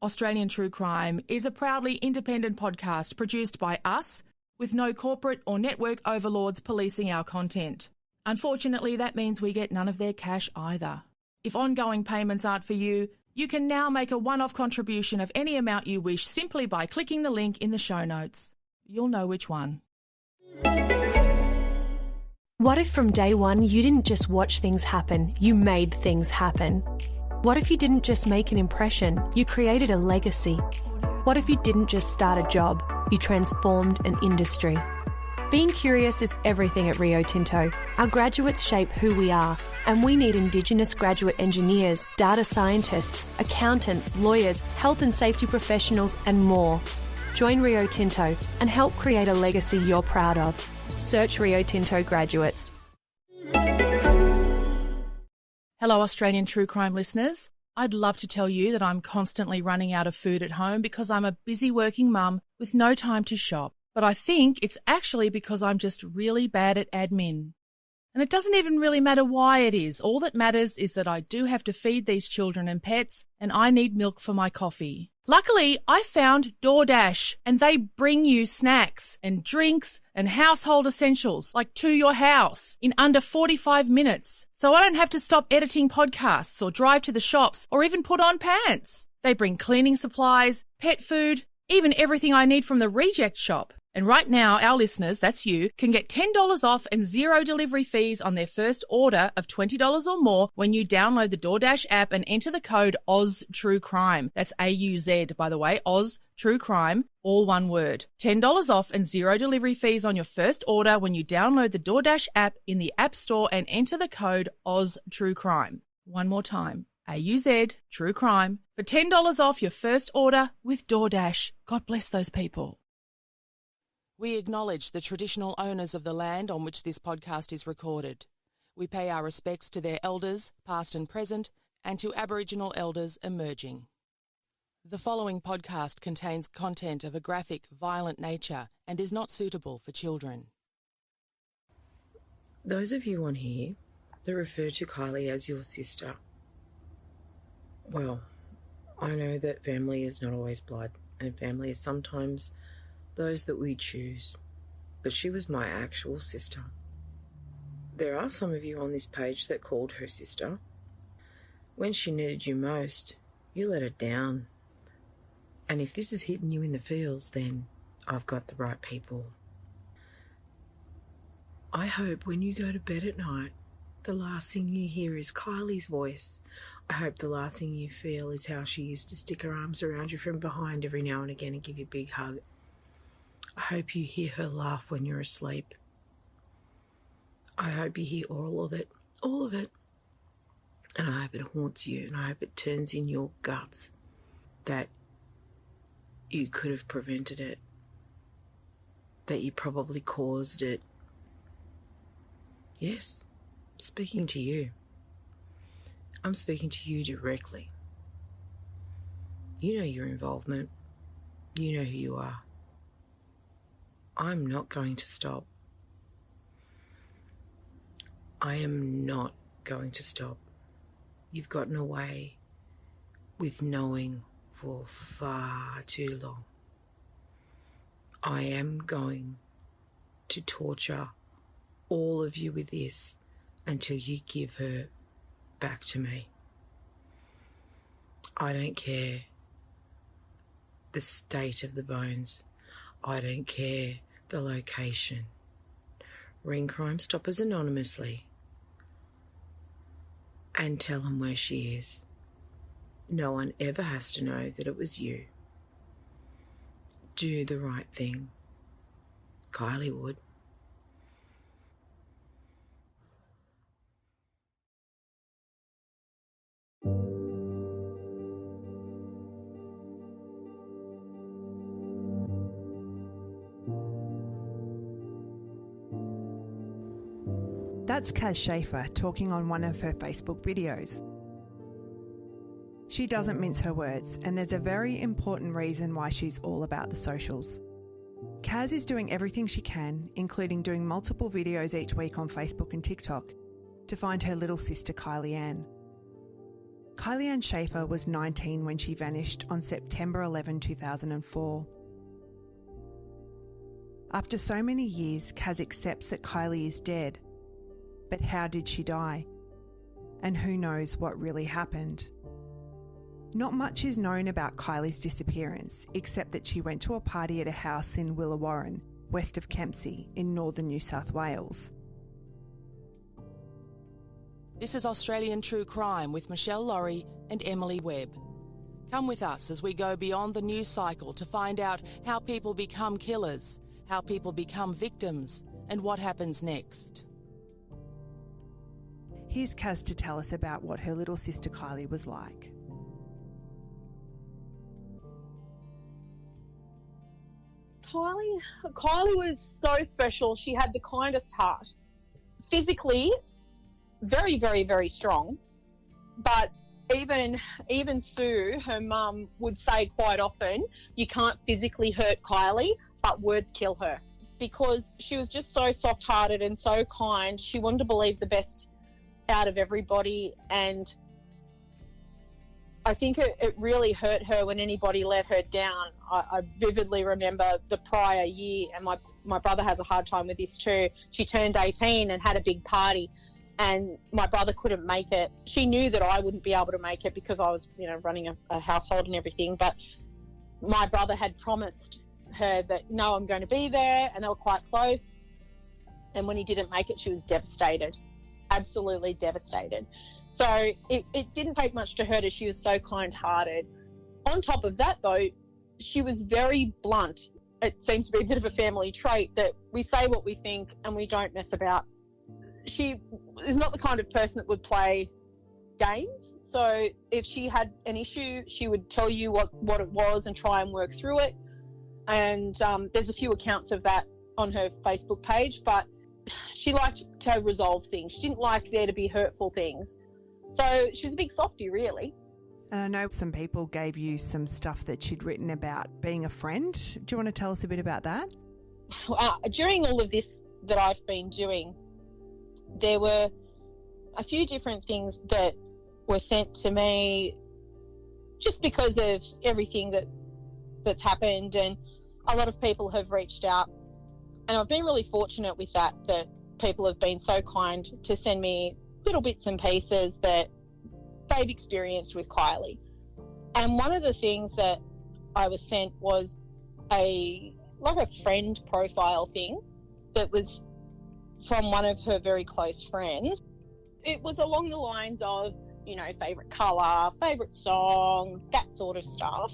Australian True Crime is a proudly independent podcast produced by us, with no corporate or network overlords policing our content. Unfortunately, that means we get none of their cash either. If ongoing payments aren't for you, you can now make a one-off contribution of any amount you wish simply by clicking the link in the show notes. You'll know which one. What if from day one you didn't just watch things happen, you made things happen? What if you didn't just make an impression, you created a legacy? What if you didn't just start a job, you transformed an industry? Being curious is everything at Rio Tinto. Our graduates shape who we are, and we need Indigenous graduate engineers, data scientists, accountants, lawyers, health and safety professionals, and more. Join Rio Tinto and help create a legacy you're proud of. Search Rio Tinto graduates. Hello, Australian True Crime listeners. I'd love to tell you that I'm constantly running out of food at home because I'm a busy working mum with no time to shop. But I think it's actually because I'm just really bad at admin. And it doesn't even really matter why it is. All that matters is that I do have to feed these children and pets, and I need milk for my coffee. Luckily, I found DoorDash, and they bring you snacks and drinks and household essentials, like to your house, in under 45 minutes. So I don't have to stop editing podcasts or drive to the shops or even put on pants. They bring cleaning supplies, pet food, even everything I need from the reject shop. And right now, our listeners, that's you, can get $10 off and zero delivery fees on their first order of $20 or more when you download the DoorDash app and enter the code OzTrueCrime. That's AUZ, by the way, OzTrueCrime, all one word. $10 off and zero delivery fees on your first order when you download the DoorDash app in the App Store and enter the code OzTrueCrime. One more time, AUZ, True Crime, for $10 off your first order with DoorDash. God bless those people. We acknowledge the traditional owners of the land on which this podcast is recorded. We pay our respects to their elders, past and present, and to Aboriginal elders emerging. The following podcast contains content of a graphic, violent nature and is not suitable for children. Those of you on here that refer to Kylie as your sister, well, I know that family is not always blood, and family is sometimes those that we choose, but she was my actual sister. There are some of you on this page that called her sister. When she needed you most, you let her down. And if this is hitting you in the feels, then I've got the right people. I hope when you go to bed at night, the last thing you hear is Kylie's voice. I hope the last thing you feel is how she used to stick her arms around you from behind every now and again and give you a big hug. I hope you hear her laugh when you're asleep. I hope you hear all of it. And I hope it haunts you, and I hope it turns in your guts that you could have prevented it, that you probably caused it. Yes, I'm speaking to you. I'm speaking to you directly. You know your involvement. You know who you are. I'm not going to stop. I am not going to stop. You've gotten away with knowing for far too long. I am going to torture all of you with this until you give her back to me. I don't care the state of the bones. I don't care the location. Ring Crime Stoppers anonymously and tell them where she is. No one ever has to know that it was you. Do the right thing. Kylie would. That's Kaz Schaefer talking on one of her Facebook videos. She doesn't mince her words, and there's a very important reason why she's all about the socials. Kaz is doing everything she can, including doing multiple videos each week on Facebook and TikTok, to find her little sister Kylee-Anne. Kylee-Anne Schaefer was 19 when she vanished on September 11, 2004. After so many years, Kaz accepts that Kylee is dead. But how did she die? And who knows what really happened? Not much is known about Kylie's disappearance, except that she went to a party at a house in Willawarrin, west of Kempsey, in northern New South Wales. This is Australian True Crime with Michelle Laurie and Emily Webb. Come with us as we go beyond the news cycle to find out how people become killers, how people become victims, and what happens next. Here's Kaz to tell us about what her little sister Kylee was like. Kylee was so special. She had the kindest heart. Physically, very, very, very strong. But even Sue, her mum, would say quite often, you can't physically hurt Kylee, but words kill her. Because she was just so soft-hearted and so kind. She wanted to believe the best out of everybody, and I think it really hurt her when anybody let her down. I vividly remember the prior year, and my brother has a hard time with this too. She turned 18 and had a big party, and my brother couldn't make it. She knew that I wouldn't be able to make it because I was, running a household and everything, but my brother had promised her that, no, I'm going to be there, and they were quite close. And when he didn't make it, she was devastated, absolutely devastated. So it didn't take much to hurt her. She was so kind-hearted. On top of that, though, she was very blunt. It seems to be a bit of a family trait that we say what we think and we don't mess about. She is not the kind of person that would play games. So if she had an issue, she would tell you what it was and try and work through it. And there's a few accounts of that on her Facebook page, but she liked to resolve things. She didn't like there to be hurtful things. So she was a big softie, really. And I know some people gave you some stuff that she'd written about being a friend. Do you want to tell us a bit about that? During all of this that I've been doing, there were a few different things that were sent to me just because of everything that's happened, and a lot of people have reached out. And I've been really fortunate with that people have been so kind to send me little bits and pieces that they've experienced with Kylee. And one of the things that I was sent was a friend profile thing that was from one of her very close friends. It was along the lines of, favourite colour, favourite song, that sort of stuff.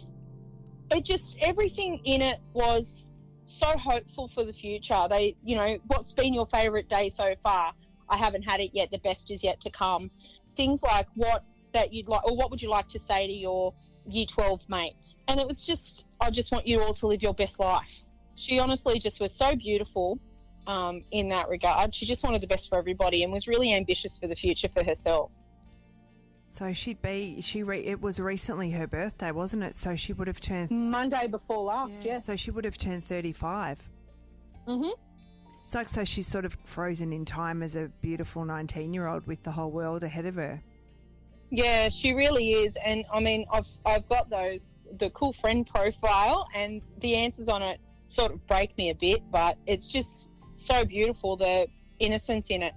But just everything in it was so hopeful for the future. They, what's been your favourite day so far? I haven't had it yet. The best is yet to come. Things like what you'd like, or what would you like to say to your Year 12 mates? And it was just, I just want you all to live your best life. She honestly just was so beautiful in that regard. She just wanted the best for everybody and was really ambitious for the future for herself. So it was recently her birthday, wasn't it? So she would have turned... Monday before last, yeah. So she would have turned 35. Mm-hmm. So she's sort of frozen in time as a beautiful 19-year-old with the whole world ahead of her. Yeah, she really is. And, I mean, I've got the cool friend profile, and the answers on it sort of break me a bit, but it's just so beautiful, the innocence in it.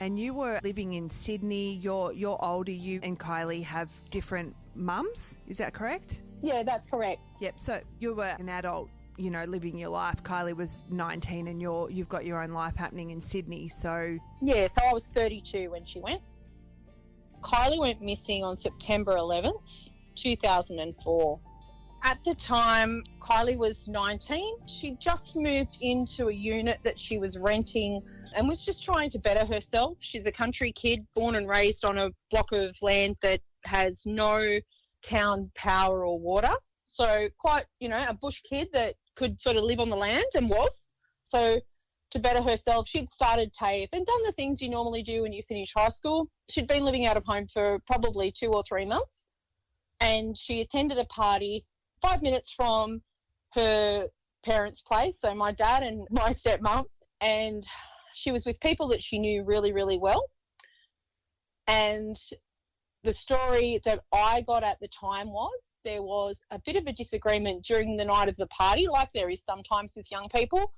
And you were living in Sydney. You're older. You and Kylee have different mums. Is that correct? Yeah, that's correct. Yep. So you were an adult, living your life. Kylee was 19, and you've got your own life happening in Sydney. So yeah. So I was 32 when she went. Kylee went missing on September 11th, 2004. At the time, Kylee was 19. She just moved into a unit that she was renting and was just trying to better herself. She's a country kid, born and raised on a block of land that has no town power or water. So quite, a bush kid that could sort of live on the land and was. So to better herself, she'd started TAFE and done the things you normally do when you finish high school. She'd been living out of home for probably 2 or 3 months, and she attended a party 5 minutes from her parents' place, so my dad and my stepmom, and she was with people that she knew really, really well. And The story that I got at the time was there was a bit of a disagreement during the night of the party, like there is sometimes with young people,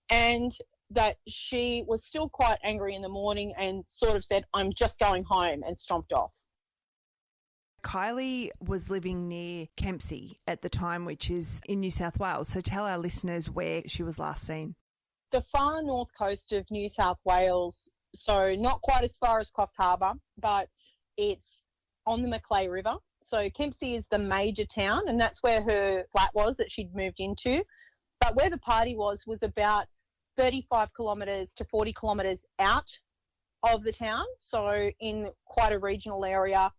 and that she was still quite angry in the morning and sort of said, I'm just going home, and stomped off. Kylee was living near Kempsey at the time, which is in New South Wales. So tell our listeners where she was last seen. The far north coast of New South Wales, so not quite as far as Coffs Harbour, but it's on the Macleay River. So Kempsey is the major town, and that's where her flat was that she'd moved into. But where the party was about 35 kilometres to 40 kilometres out of the town, so in quite a regional area.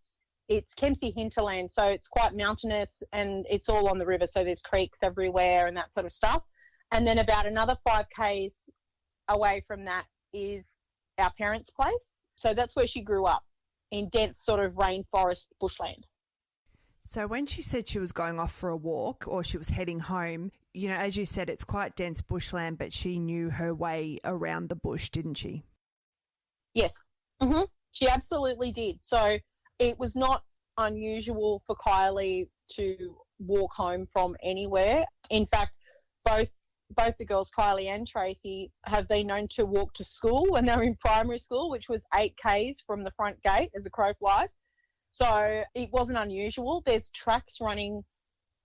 It's Kempsey hinterland, so it's quite mountainous and it's all on the river, so there's creeks everywhere and that sort of stuff. And then about another 5 k's away from that is our parents' place. So that's where she grew up, in dense sort of rainforest bushland. So when she said she was going off for a walk or she was heading home, you know, as you said, it's quite dense bushland, but she knew her way around the bush, didn't she? Yes. Mm-hmm. She absolutely did. So it was not unusual for Kylee to walk home from anywhere. In fact, both the girls, Kylee and Tracy, have been known to walk to school when they were in primary school, which was 8 k's from the front gate as a crow flies. So it wasn't unusual. There's tracks running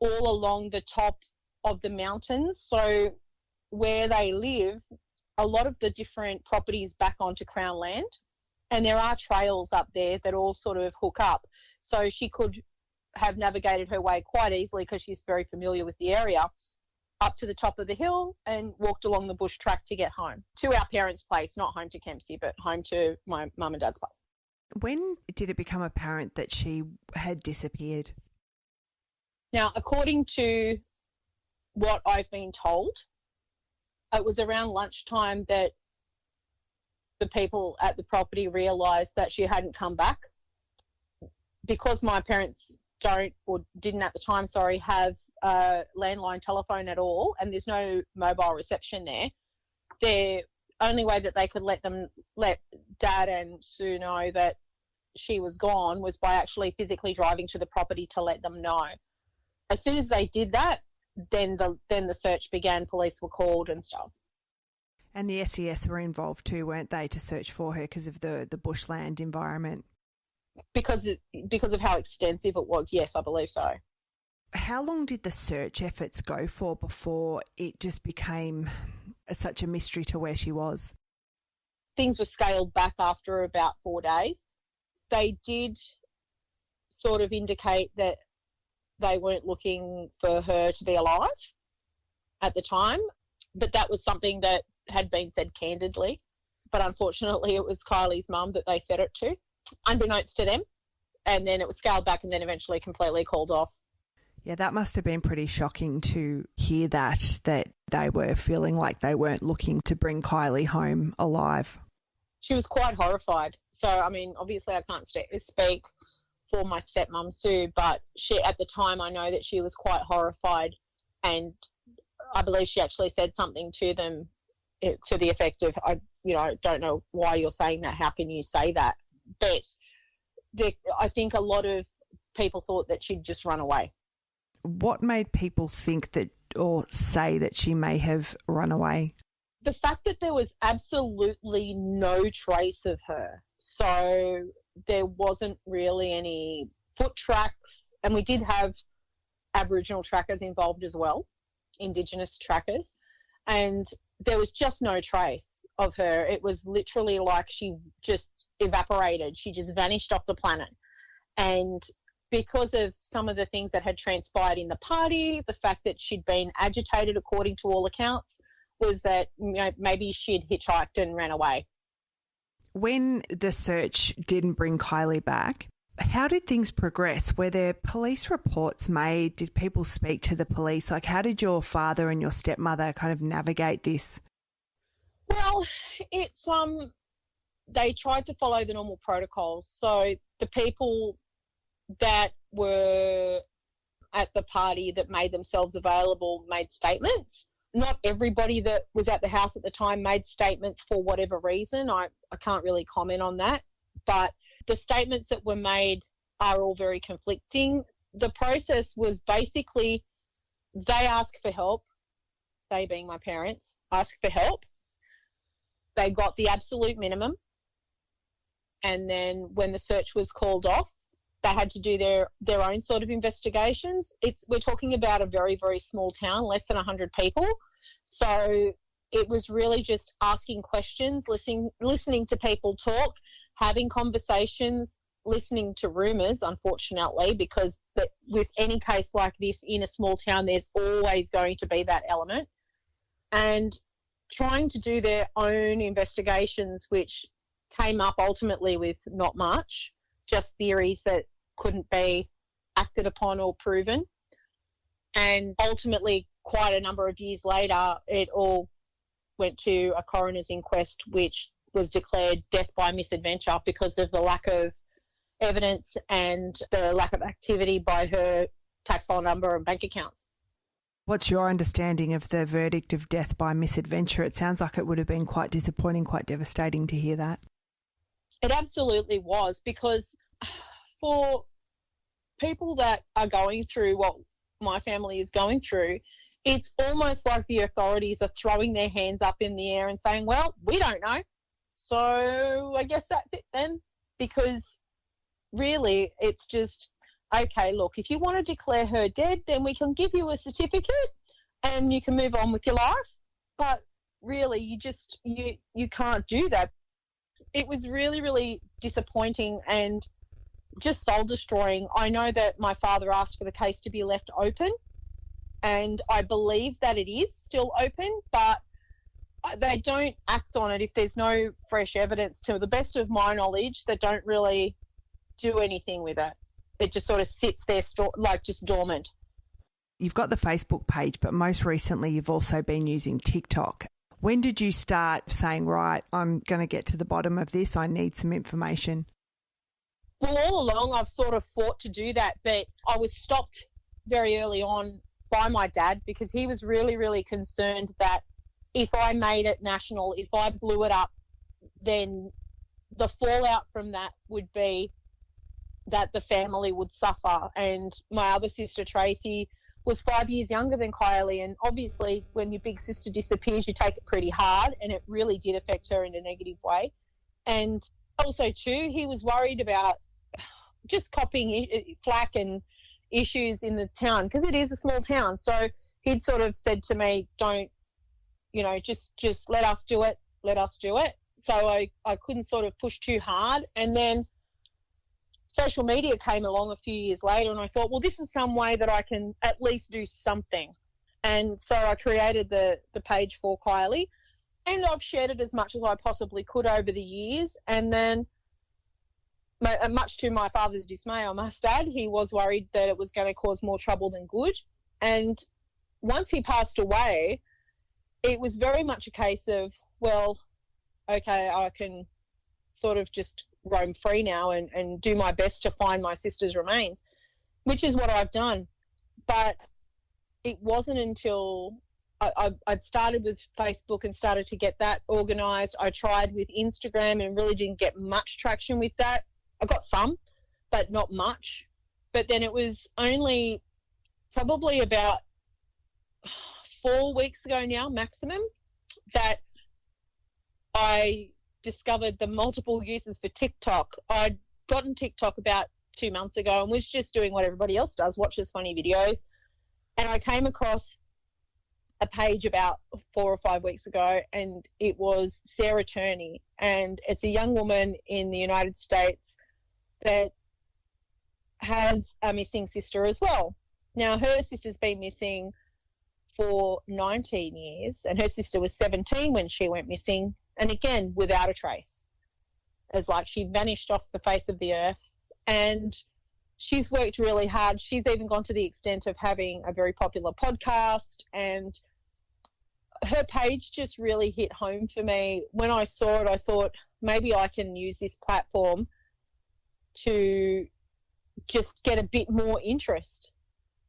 all along the top of the mountains. So where they live, a lot of the different properties back onto Crown land. And there are trails up there that all sort of hook up. So she could have navigated her way quite easily, because she's very familiar with the area, up to the top of the hill and walked along the bush track to get home to our parents' place, not home to Kempsey, but home to my mum and dad's place. When did it become apparent that she had disappeared? Now, according to what I've been told, it was around lunchtime that the people at the property realised that she hadn't come back. Because my parents didn't at the time, have a landline telephone at all, and there's no mobile reception there, the only way that they could let Dad and Sue know that she was gone was by actually physically driving to the property to let them know. As soon as they did that, then the search began. Police were called and stuff. And the SES were involved too, weren't they, to search for her because of the bushland environment? Because of how extensive it was, yes, I believe so. How long did the search efforts go for before it just became such a mystery to where she was? Things were scaled back after about 4 days. They did sort of indicate that they weren't looking for her to be alive at the time, but that was something that had been said candidly. But unfortunately, it was Kylie's mum that they said it to, unbeknownst to them, and then it was scaled back and then eventually completely called off. Yeah, that must have been pretty shocking to hear that they were feeling like they weren't looking to bring Kylee home alive. She was quite horrified. So, I mean, obviously I can't speak for my stepmum, Sue, but at the time I know that she was quite horrified, and I believe she actually said something to them to the effect of, I don't know why you're saying that. How can you say that? But I think a lot of people thought that she'd just run away. What made people think that or say that she may have run away? The fact that there was absolutely no trace of her. So there wasn't really any foot tracks, and we did have Aboriginal trackers involved as well, Indigenous trackers, and there was just no trace of her. It was literally like she just evaporated. She just vanished off the planet. And because of some of the things that had transpired in the party, the fact that she'd been agitated according to all accounts, was that maybe she'd hitchhiked and ran away. When the search didn't bring Kylee back, how did things progress? Were there police reports made? Did people speak to the police? Like, how did your father and your stepmother kind of navigate this? Well, it's they tried to follow the normal protocols. So the people that were at the party that made themselves available made statements. Not everybody that was at the house at the time made statements for whatever reason. I can't really comment on that. But the statements that were made are all very conflicting. The process was basically they asked for help, they being my parents, asked for help. They got the absolute minimum. And then when the search was called off, they had to do their own sort of investigations. We're talking about a very, very small town, less than 100 people. So it was really just asking questions, listening to people talk, having conversations, listening to rumours, unfortunately, because with any case like this in a small town, there's always going to be that element. And trying to do their own investigations, which came up ultimately with not much, just theories that couldn't be acted upon or proven. And ultimately, quite a number of years later, it all went to a coroner's inquest, which was declared death by misadventure because of the lack of evidence and the lack of activity by her tax file number and bank accounts. What's your understanding of the verdict of death by misadventure? It sounds like it would have been quite disappointing, quite devastating to hear that. It absolutely was, because for people that are going through what my family is going through, it's almost like the authorities are throwing their hands up in the air and saying, well, we don't know. So I guess that's it then, because really it's just, okay, look, if you want to declare her dead, then we can give you a certificate and you can move on with your life. But really, you can't do that. It was really, really disappointing and just soul destroying. I know that my father asked for the case to be left open, and I believe that it is still open, but they don't act on it if there's no fresh evidence. To the best of my knowledge, they don't really do anything with it. It just sort of sits there just dormant. You've got the Facebook page, but most recently you've also been using TikTok. When did you start saying, right, I'm going to get to the bottom of this, I need some information? Well, all along I've sort of fought to do that, but I was stopped very early on by my dad, because he was really, really concerned that if I made it national, if I blew it up, then the fallout from that would be that the family would suffer. And my other sister, Tracy, was 5 years younger than Kylie, and obviously when your big sister disappears, you take it pretty hard, and it really did affect her in a negative way. And also too, he was worried about just copying flack and issues in the town, because it is a small town. So he'd sort of said to me, don't, just let us do it. So I couldn't sort of push too hard. And then social media came along a few years later, and I thought, well, this is some way that I can at least do something. And so I created the page for Kylie, and I've shared it as much as I possibly could over the years. And then, much to my father's dismay, I must add, he was worried that it was going to cause more trouble than good. And once he passed away, it was very much a case of, well, okay, I can sort of just roam free now and do my best to find my sister's remains, which is what I've done. But it wasn't until I'd started with Facebook and started to get that organised. I tried with Instagram and really didn't get much traction with that. I got some, but not much. But then it was only probably about 4 weeks ago now, maximum, that I discovered the multiple uses for TikTok. I'd gotten TikTok about 2 months ago and was just doing what everybody else does, watches funny videos. And I came across a page about 4 or 5 weeks ago, and it was Sarah Turney. And it's a young woman in the United States that has a missing sister as well. Now, her sister's been missing for 19 years, and her sister was 17 when she went missing, and again, without a trace. It's like she vanished off the face of the earth, and she's worked really hard. She's even gone to the extent of having a very popular podcast, and her page just really hit home for me. When I saw it, I thought maybe I can use this platform to just get a bit more interest,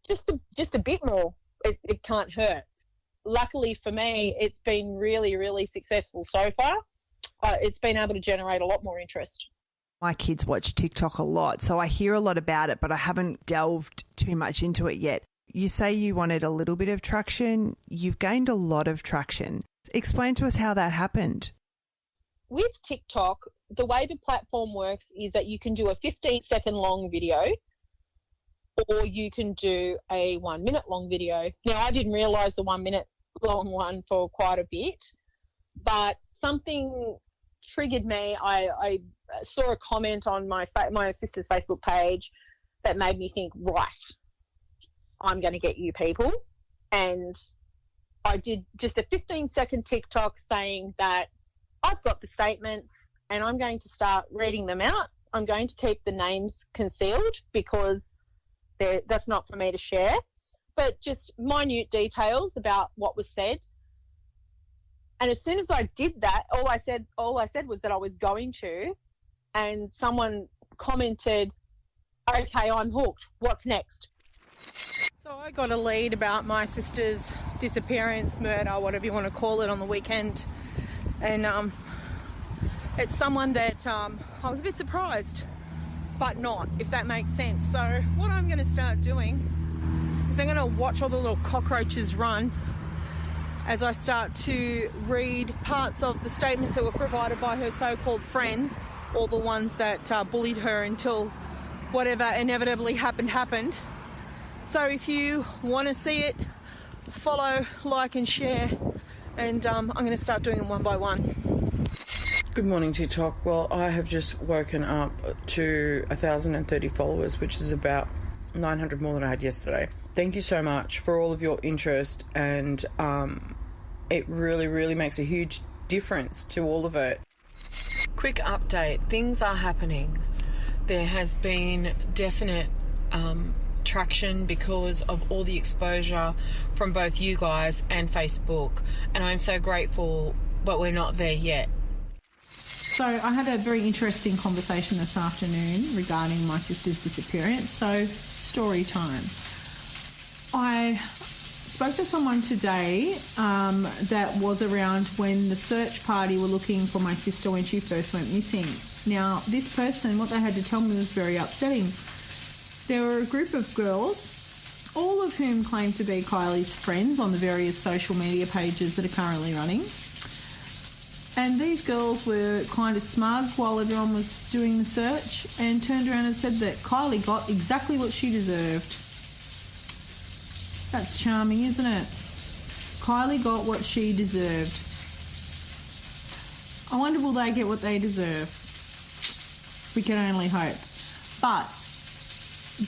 just a bit more. It can't hurt. Luckily for me, it's been really, really successful so far. It's been able to generate a lot more interest. My kids watch TikTok a lot, so I hear a lot about it, but I haven't delved too much into it yet. You say you wanted a little bit of traction. You've gained a lot of traction. Explain to us how that happened. With TikTok, the way the platform works is that you can do a 15-second long video or you can do a 1 minute long video. Now, I didn't realise the 1 minute long one for quite a bit, but something triggered me. I saw a comment on my sister's Facebook page that made me think, right, I'm going to get you people. And I did just a 15-second TikTok saying that I've got the statements and I'm going to start reading them out. I'm going to keep the names concealed because that's not for me to share, but just minute details about what was said. And as soon as I did that, all I said was that I was going to, and someone commented, okay, I'm hooked. What's next? So I got a lead about my sister's disappearance, murder, whatever you want to call it, on the weekend. And it's someone that I was a bit surprised, but not, if that makes sense. So what I'm going to start doing is I'm going to watch all the little cockroaches run as I start to read parts of the statements that were provided by her so-called friends, or the ones that bullied her until whatever inevitably happened. So if you want to see it, follow, like and share, and I'm going to start doing them one by one. Good morning, TikTok. Well, I have just woken up to 1,030 followers, which is about 900 more than I had yesterday. Thank you so much for all of your interest, and it really, really makes a huge difference to all of it. Quick update. Things are happening. There has been definite traction because of all the exposure from both you guys and Facebook, and I'm so grateful, but we're not there yet. So I had a very interesting conversation this afternoon regarding my sister's disappearance. So story time. I spoke to someone today that was around when the search party were looking for my sister when she first went missing. Now, this person, what they had to tell me was very upsetting. There were a group of girls, all of whom claimed to be Kylie's friends on the various social media pages that are currently running. And these girls were kind of smug while everyone was doing the search, and turned around and said that Kylie got exactly what she deserved. That's charming, isn't it? Kylie got what she deserved. I wonder, will they get what they deserve? We can only hope. But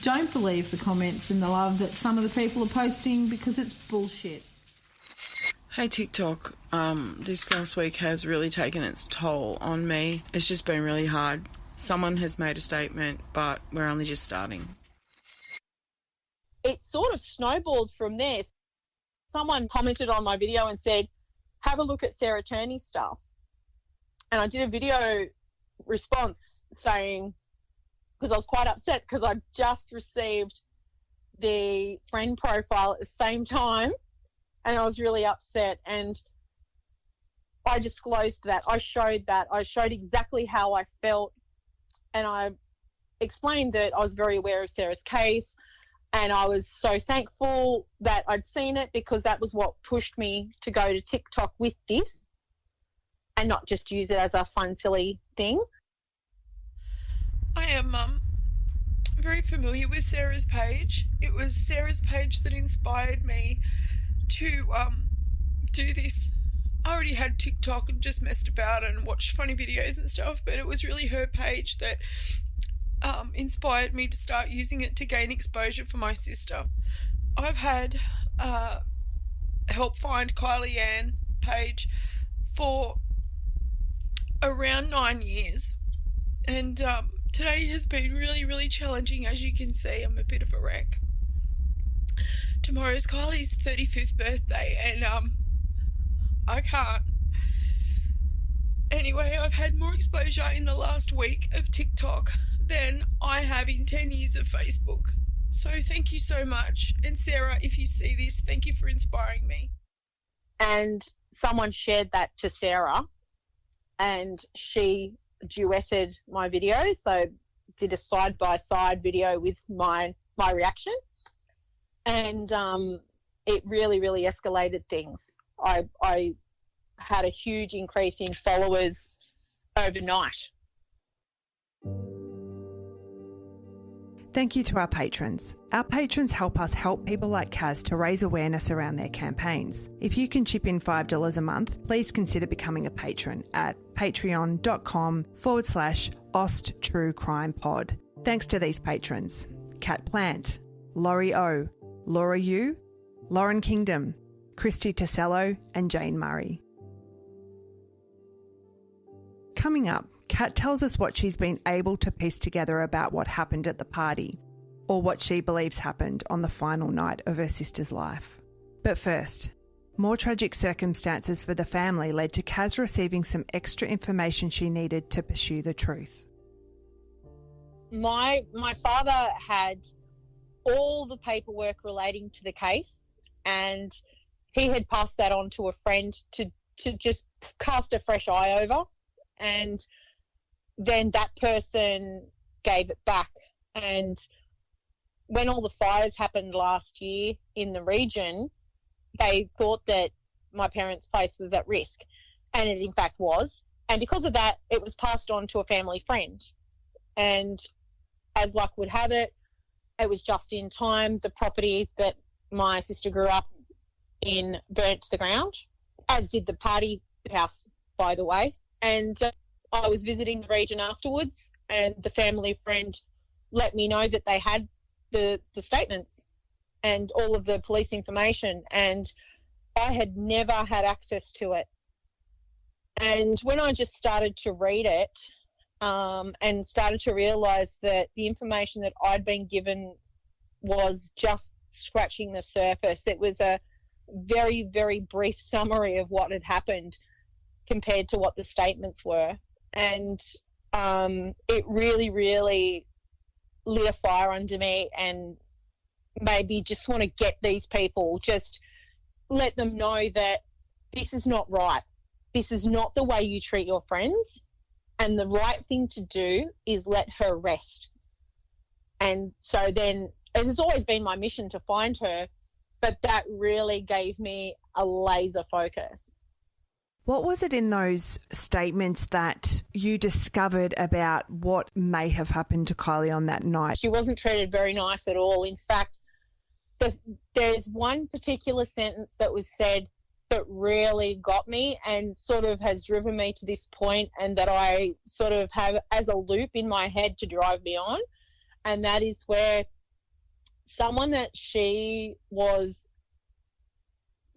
don't believe the comments and the love that some of the people are posting, because it's bullshit. Hey TikTok, this last week has really taken its toll on me. It's just been really hard. Someone has made a statement, but we're only just starting. It sort of snowballed from there. Someone commented on my video and said, have a look at Sarah Turney's stuff. And I did a video response saying, because I was quite upset because I just received the friend profile at the same time, and I was really upset, and I disclosed that. I showed exactly how I felt, and I explained that I was very aware of Sarah's case, and I was so thankful that I'd seen it, because that was what pushed me to go to TikTok with this and not just use it as a fun, silly thing. I am very familiar with Sarah's page. It was Sarah's page that inspired me to do this. I already had TikTok and just messed about and watched funny videos and stuff, but it was really her page that inspired me to start using it to gain exposure for my sister. I've had help find Kylee-Anne page for around 9 years, and today has been really, really challenging. As you can see, I'm a bit of a wreck. Tomorrow's Kylie's 35th birthday, and I can't. Anyway, I've had more exposure in the last week of TikTok than I have in 10 years of Facebook. So thank you so much. And Sarah, if you see this, thank you for inspiring me. And someone shared that to Sarah, and she duetted my video, so did a side-by-side video with my reaction. And it really, really escalated things. I had a huge increase in followers overnight. Thank you to our patrons. Our patrons help us help people like Kaz to raise awareness around their campaigns. If you can chip in $5 a month, please consider becoming a patron at patreon.com/OstTrueCrimePod. Thanks to these patrons: Kat Plant, Laurie O, Laura Yu, Lauren Kingdom, Christy Tassello and Jane Murray. Coming up, Kat tells us what she's been able to piece together about what happened at the party, or what she believes happened on the final night of her sister's life. But first, more tragic circumstances for the family led to Kaz receiving some extra information she needed to pursue the truth. My father had all the paperwork relating to the case, and he had passed that on to a friend to just cast a fresh eye over, and then that person gave it back. And when all the fires happened last year in the region, they thought that my parents' place was at risk, and it in fact was. And because of that, it was passed on to a family friend. And as luck would have it, it was just in time the property that my sister grew up in burnt to the ground, as did the party house, by the way. And I was visiting the region afterwards, and the family friend let me know that they had the statements and all of the police information, and I had never had access to it. And when I just started to read it and started to realise that the information that I'd been given was just scratching the surface, it was a very, very brief summary of what had happened compared to what the statements were. And it really, really lit a fire under me, and maybe just want to get these people, just let them know that this is not right. This is not the way you treat your friends, and the right thing to do is let her rest. And so then it has always been my mission to find her, but that really gave me a laser focus. What was it in those statements that you discovered about what may have happened to Kylie on that night? She wasn't treated very nice at all. In fact, there's one particular sentence that was said that really got me and sort of has driven me to this point, and that I sort of have as a loop in my head to drive me on. And that is where someone that she was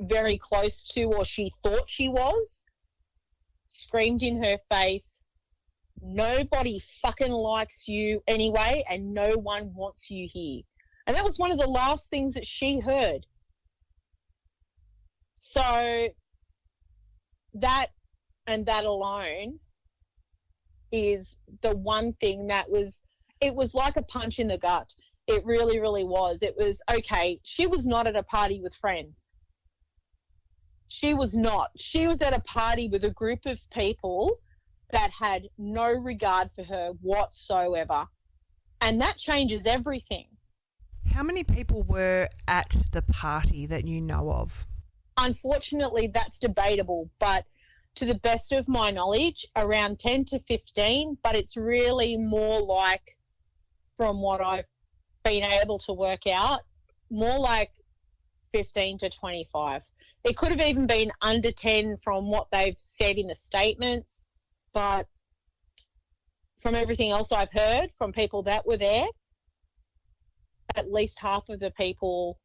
very close to, or she thought she was, screamed in her face, "Nobody fucking likes you anyway, and no one wants you here." And that was one of the last things that she heard. So that, and that alone, is the one thing that it was like a punch in the gut. It really, really was. It was, okay, she was not at a party with friends. She was not. She was at a party with a group of people that had no regard for her whatsoever. And that changes everything. How many people were at the party that you know of? Unfortunately, that's debatable, but to the best of my knowledge, around 10 to 15, but it's really more like, from what I've been able to work out, more like 15 to 25. It could have even been under 10 from what they've said in the statements, but from everything else I've heard from people that were there, at least half of the people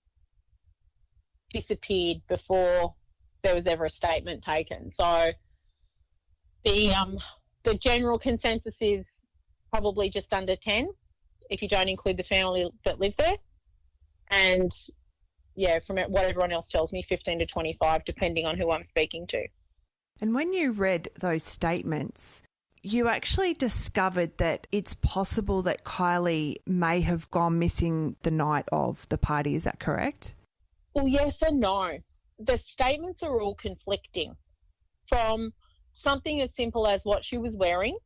disappeared before there was ever a statement taken. So the general consensus is probably just under 10, if you don't include the family that live there. And yeah, from what everyone else tells me, 15 to 25, depending on who I'm speaking to. And when you read those statements, you actually discovered that it's possible that Kylie may have gone missing the night of the party. Is that correct? Well, yes and no. The statements are all conflicting, from something as simple as what she was wearing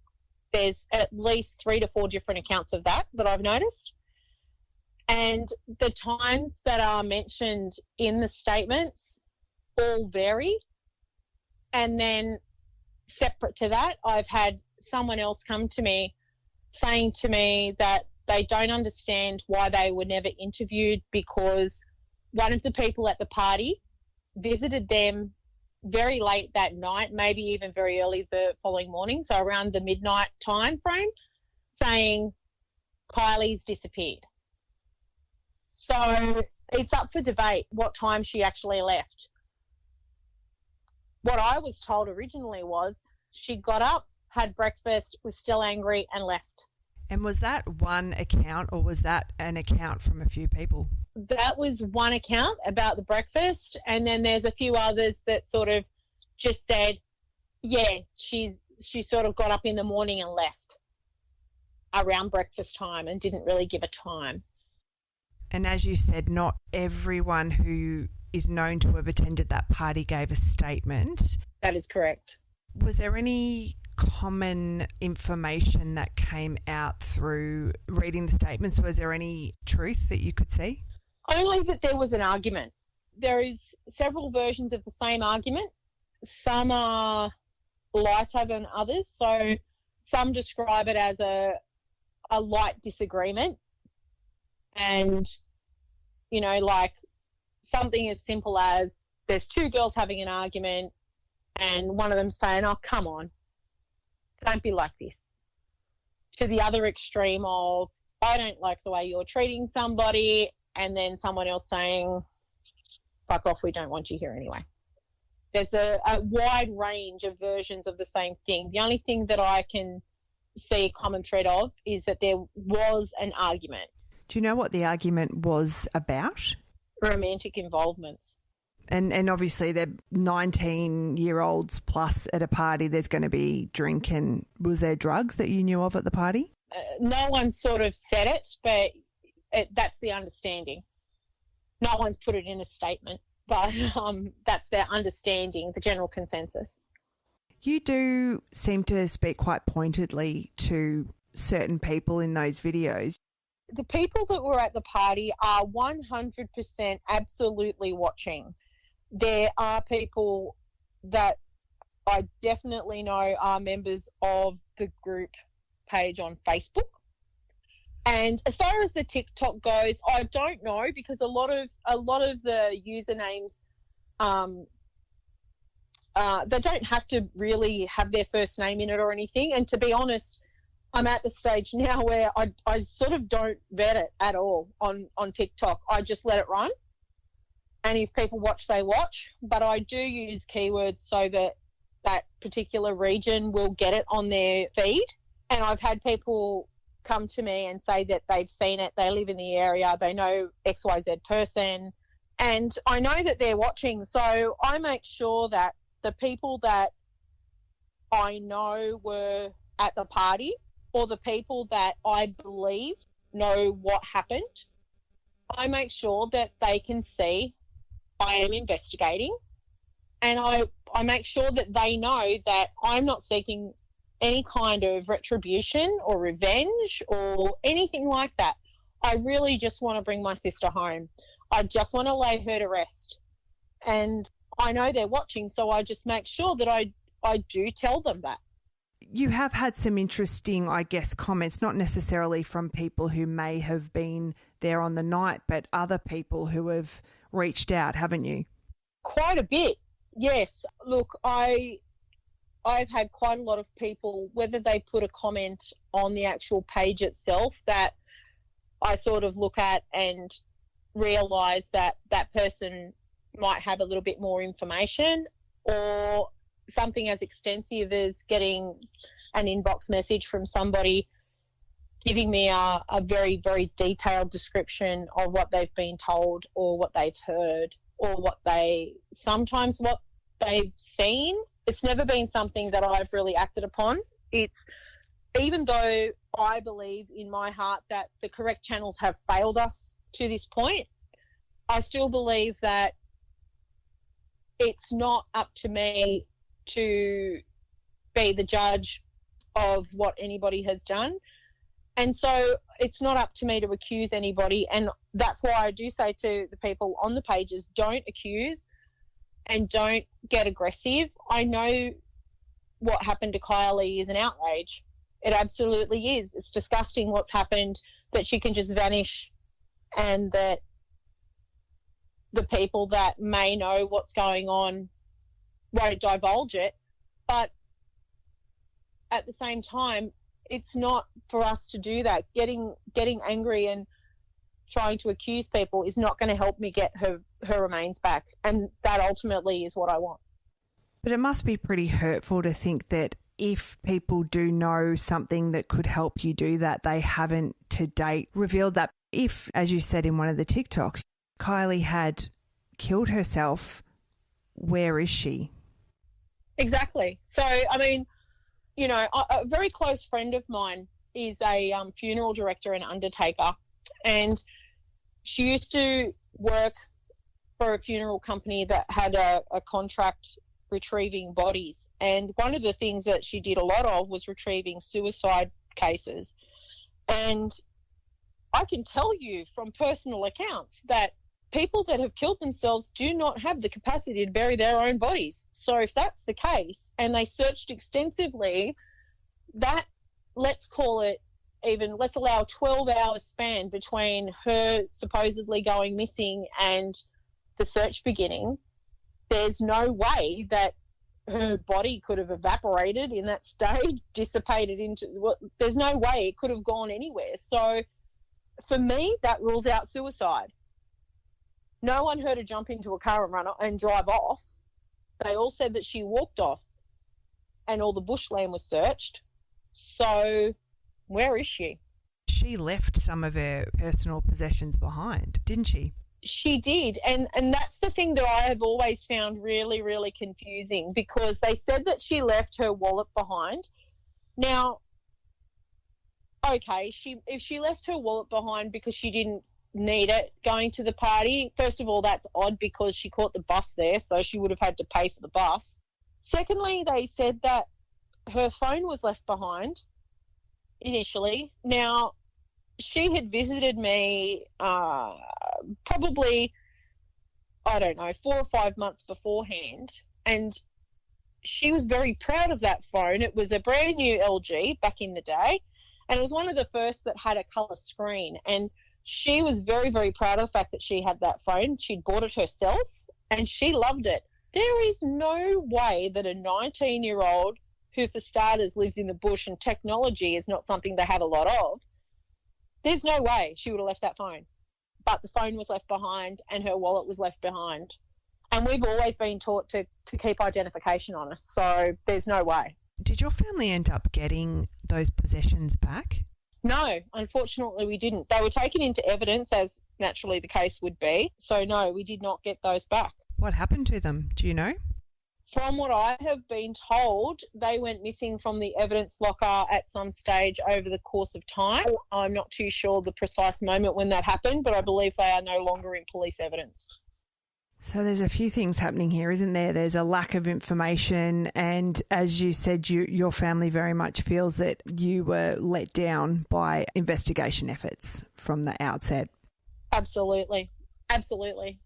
There's at least 3 to 4 different accounts of that I've noticed. And the times that are mentioned in the statements all vary. And then separate to that, I've had someone else come to me saying to me that they don't understand why they were never interviewed, because one of the people at the party visited them very late that night, maybe even very early the following morning, so around the midnight time frame, saying Kylie's disappeared. So it's up for debate what time she actually left. What I was told originally was she got up, had breakfast, was still angry and left. And was that one account, or was that an account from a few people? That was one account about the breakfast, and then there's a few others that sort of just said, yeah, she sort of got up in the morning and left around breakfast time and didn't really give a time. And as you said, not everyone who is known to have attended that party gave a statement. That is correct. Was there any common information that came out through reading the statements? Was there any truth that you could see? Only that there was an argument. There is several versions of the same argument. Some are lighter than others. So some describe it as a light disagreement. And, you know, like something as simple as there's 2 girls having an argument and one of them saying, oh, come on, don't be like this. To the other extreme of, I don't like the way you're treating somebody, and then someone else saying, fuck off, we don't want you here anyway. There's a wide range of versions of the same thing. The only thing that I can see a common thread of is that there was an argument. Do you know what the argument was about? Romantic involvements. And obviously they're 19-year-olds plus at a party. There's going to be drink, and was there drugs that you knew of at the party? No one sort of said it, but that's the understanding. No one's put it in a statement, but that's their understanding, the general consensus. You do seem to speak quite pointedly to certain people in those videos. The people that were at the party are 100% absolutely watching. There are people that I definitely know are members of the group page on Facebook. And as far as the TikTok goes, I don't know, because a lot of the usernames, they don't have to really have their first name in it or anything. And to be honest, I'm at the stage now where I sort of don't vet it at all on TikTok. I just let it run. And if people watch, they watch. But I do use keywords so that that particular region will get it on their feed. And I've had people come to me and say that they've seen it, they live in the area, they know XYZ person, and I know that they're watching. So I make sure that the people that I know were at the party, or the people that I believe know what happened, I make sure that they can see I am investigating, and I make sure that they know that I'm not seeking any kind of retribution or revenge or anything like that. I really just want to bring my sister home. I just want to lay her to rest. And I know they're watching, so I just make sure that I do tell them that. You have had some interesting, I guess, comments, not necessarily from people who may have been there on the night, but other people who have reached out, haven't you? Quite a bit, yes. Look, I've had quite a lot of people, whether they put a comment on the actual page itself that I sort of look at and realise that that person might have a little bit more information, or something as extensive as getting an inbox message from somebody giving me a very, very detailed description of what they've been told or what they've heard or what they've seen. It's never been something that I've really acted upon. It's, even though I believe in my heart that the correct channels have failed us to this point, I still believe that it's not up to me to be the judge of what anybody has done. And so it's not up to me to accuse anybody. And that's why I do say to the people on the pages, don't accuse and don't get aggressive. I know what happened to Kylie is an outrage. It absolutely is. It's disgusting what's happened, that she can just vanish and that the people that may know what's going on won't divulge it. But at the same time, it's not for us to do that. Getting angry and trying to accuse people is not going to help me get her remains back. And that ultimately is what I want. But it must be pretty hurtful to think that if people do know something that could help you do that, they haven't to date revealed that. If, as you said in one of the TikToks, Kylie had killed herself, where is she? Exactly. So, I mean, you know, a very close friend of mine is a funeral director and undertaker, and she used to work for a funeral company that had a contract retrieving bodies. And one of the things that she did a lot of was retrieving suicide cases. And I can tell you from personal accounts that people that have killed themselves do not have the capacity to bury their own bodies. So if that's the case, and they searched extensively, that, let's call it even, let's allow a 12-hour span between her supposedly going missing and the search beginning. There's no way that her body could have evaporated in that stage, dissipated into, there's no way it could have gone anywhere. So for me, that rules out suicide. No one heard her jump into a car and run and drive off. They all said that she walked off and all the bushland was searched. So where is she? She left some of her personal possessions behind, didn't she? She did. And that's the thing that I have always found really, really confusing, because they said that she left her wallet behind. Now, okay, if she left her wallet behind because she didn't need it going to the party, first of all, that's odd because she caught the bus there, so she would have had to pay for the bus. Secondly, they said that her phone was left behind initially. Now, she had visited me probably, I don't know, 4 or 5 months beforehand, and she was very proud of that phone. It was a brand new LG back in the day, and it was one of the first that had a colour screen, and she was very, very proud of the fact that she had that phone. She'd bought it herself, and she loved it. There is no way that a 19-year-old who, for starters, lives in the bush and technology is not something they have a lot of, there's no way she would have left that phone. But the phone was left behind and her wallet was left behind. And we've always been taught to keep identification on us, so there's no way. Did your family end up getting those possessions back? No, unfortunately we didn't. They were taken into evidence, as naturally the case would be. So no, we did not get those back. What happened to them? Do you know? From what I have been told, they went missing from the evidence locker at some stage over the course of time. I'm not too sure the precise moment when that happened, but I believe they are no longer in police evidence. So there's a few things happening here, isn't there? There's a lack of information, and as you said, your family very much feels that you were let down by investigation efforts from the outset. Absolutely. Absolutely.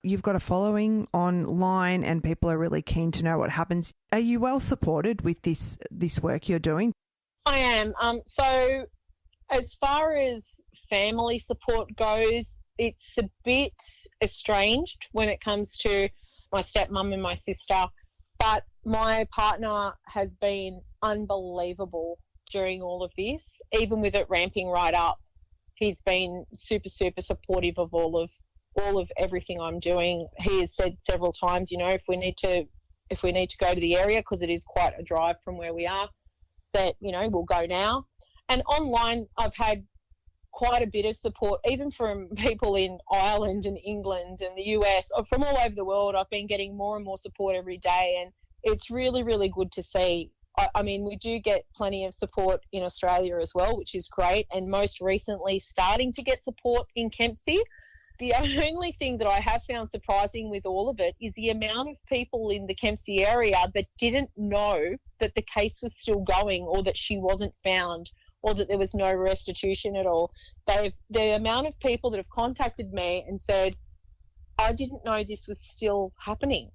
You've got a following online and people are really keen to know what happens. Are you well supported with this work you're doing? I am. So as far as family support goes, it's a bit estranged when it comes to my stepmum and my sister, but my partner has been unbelievable during all of this. Even with it ramping right up, he's been super, super supportive of all of everything I'm doing. He has said several times, you know, if we need to go to the area, because it is quite a drive from where we are, that, you know, we'll go now. And online, I've had quite a bit of support, even from people in Ireland and England and the US, from all over the world. I've been getting more and more support every day, and it's really, really good to see. I mean, we do get plenty of support in Australia as well, which is great, and most recently starting to get support in Kempsey. The only thing that I have found surprising with all of it is the amount of people in the Kempsey area that didn't know that the case was still going, or that she wasn't found, or that there was no restitution at all. The amount of people that have contacted me and said, I didn't know this was still happening.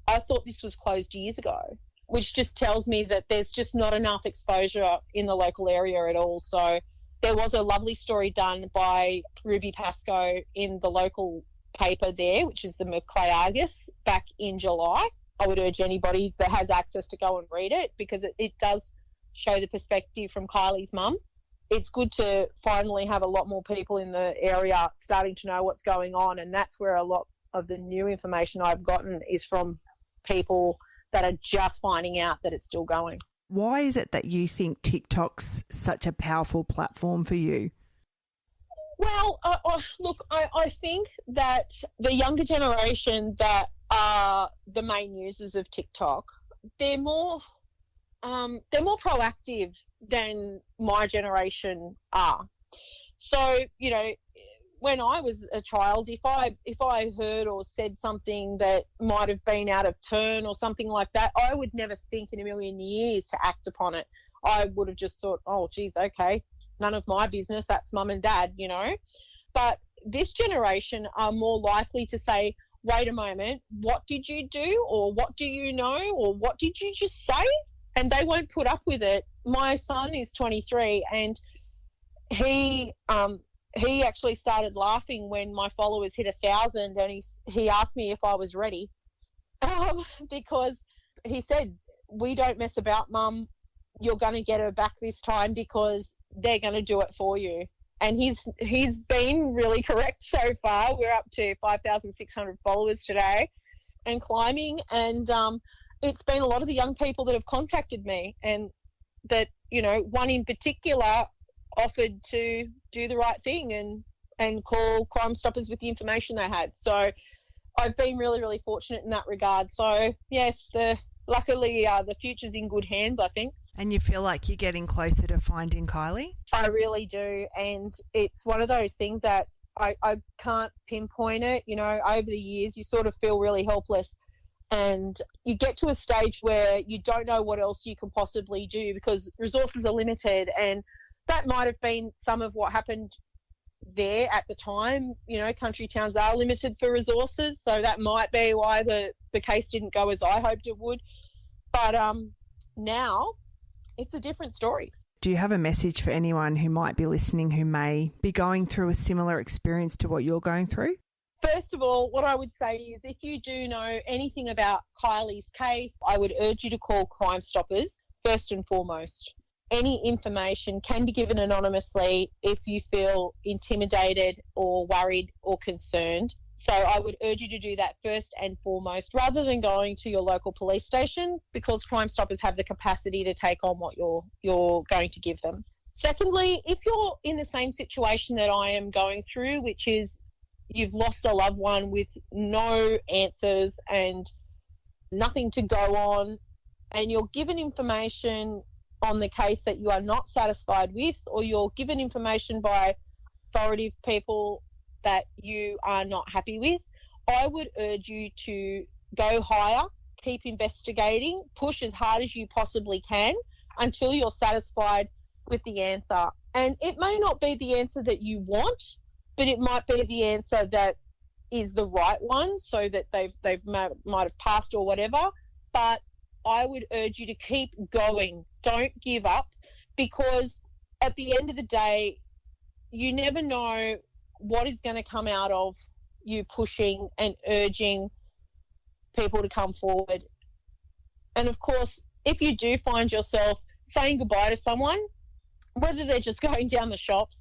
I thought this was closed years ago, which just tells me that there's just not enough exposure in the local area at all. So there was a lovely story done by Ruby Pascoe in the local paper there, which is the Macleay Argus, back in July. I would urge anybody that has access to go and read it, because it does show the perspective from Kylie's mum. It's good to finally have a lot more people in the area starting to know what's going on, and that's where a lot of the new information I've gotten is from people that are just finding out that it's still going. Why is it that you think TikTok's such a powerful platform for you? Well, look, I think that the younger generation that are the main users of TikTok, they're more proactive than my generation are. So, you know, when I was a child, if I heard or said something that might have been out of turn or something like that, I would never think in a million years to act upon it. I would have just thought, oh, geez, okay, none of my business, that's mum and dad, you know. But this generation are more likely to say, wait a moment, what did you do, or what do you know, or what did you just say? And they won't put up with it. My son is 23, and he actually started laughing when my followers hit 1,000, and he asked me if I was ready, because he said, we don't mess about, Mum. You're going to get her back this time, because they're going to do it for you. And he's been really correct so far. We're up to 5,600 followers today and climbing, and it's been a lot of the young people that have contacted me, and that, you know, one in particular offered to do the right thing and call Crime Stoppers with the information they had. So I've been really, really fortunate in that regard. So yes, luckily the future's in good hands, I think. And you feel like you're getting closer to finding Kylie? I really do, and it's one of those things that I can't pinpoint it. You know, over the years you sort of feel really helpless, and you get to a stage where you don't know what else you can possibly do because resources are limited, and that might have been some of what happened there at the time. You know, country towns are limited for resources, so that might be why the case didn't go as I hoped it would. But now it's a different story. Do you have a message for anyone who might be listening who may be going through a similar experience to what you're going through? First of all, what I would say is, if you do know anything about Kylie's case, I would urge you to call Crime Stoppers first and foremost. Any information can be given anonymously if you feel intimidated or worried or concerned. So I would urge you to do that first and foremost, rather than going to your local police station, because Crime Stoppers have the capacity to take on what you're going to give them. Secondly, if you're in the same situation that I am going through, which is you've lost a loved one with no answers and nothing to go on, and you're given information on the case that you are not satisfied with, or you're given information by authoritative people that you are not happy with, I would urge you to go higher, keep investigating, push as hard as you possibly can until you're satisfied with the answer. And it may not be the answer that you want, but it might be the answer that is the right one, so that they might have passed or whatever. But I would urge you to keep going. Don't give up, because at the end of the day, you never know what is going to come out of you pushing and urging people to come forward. And of course, if you do find yourself saying goodbye to someone, whether they're just going down the shops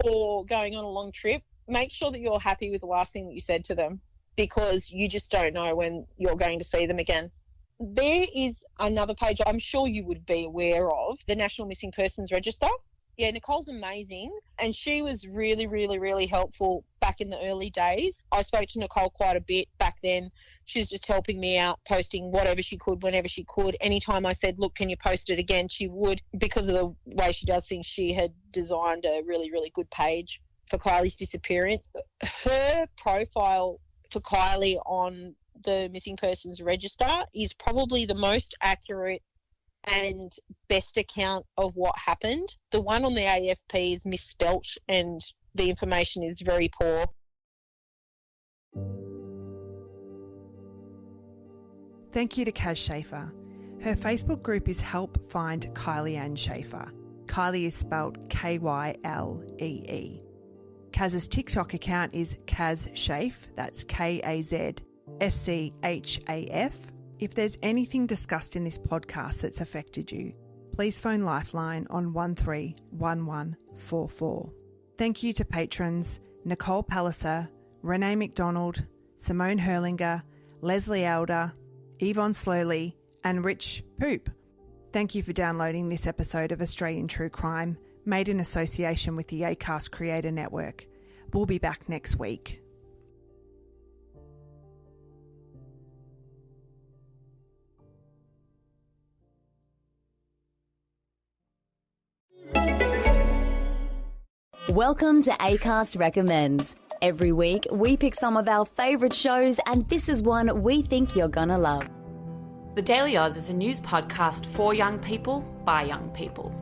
or going on a long trip, make sure that you're happy with the last thing that you said to them, because you just don't know when you're going to see them again. There is another page I'm sure you would be aware of, the National Missing Persons Register. Yeah, Nicole's amazing, and she was really, really, really helpful back in the early days. I spoke to Nicole quite a bit back then. She was just helping me out, posting whatever she could, whenever she could. Anytime I said, look, can you post it again, she would. Because of the way she does things, she had designed a really, really good page for Kylie's disappearance. Her profile for Kylie on the missing persons register is probably the most accurate and best account of what happened. The one on the AFP is misspelt and the information is very poor. Thank you to Kaz Schaefer. Her Facebook group is Help Find Kylee-Anne Schaefer. Kylie is spelled Kylee. Kaz's TikTok account is Kaz Schaaf, that's KazSchaf. If there's anything discussed in this podcast that's affected you, please phone Lifeline on 131144. Thank you to patrons Nicole Palliser, Renee McDonald, Simone Herlinger, Leslie Elder, Yvonne Slowly, and Rich Poop. Thank you for downloading this episode of Australian True Crime, made in association with the Acast Creator Network. We'll be back next week. Welcome to Acast Recommends. Every week, we pick some of our favourite shows, and this is one we think you're gonna love. The Daily Oz is a news podcast for young people, by young people.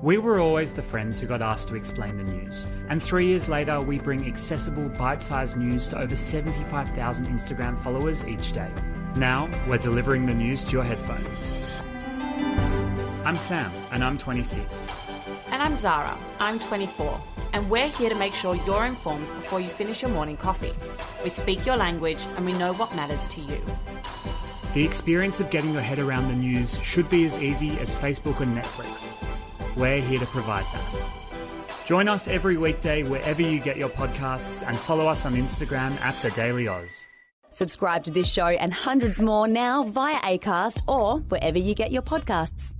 We were always the friends who got asked to explain the news, and 3 years later we bring accessible, bite-sized news to over 75,000 Instagram followers each day. Now, we're delivering the news to your headphones. I'm Sam, and I'm 26. And I'm Zara, I'm 24. And we're here to make sure you're informed before you finish your morning coffee. We speak your language and we know what matters to you. The experience of getting your head around the news should be as easy as Facebook and Netflix. We're here to provide that. Join us every weekday wherever you get your podcasts and follow us on Instagram at The Daily Oz. Subscribe to this show and hundreds more now via Acast or wherever you get your podcasts.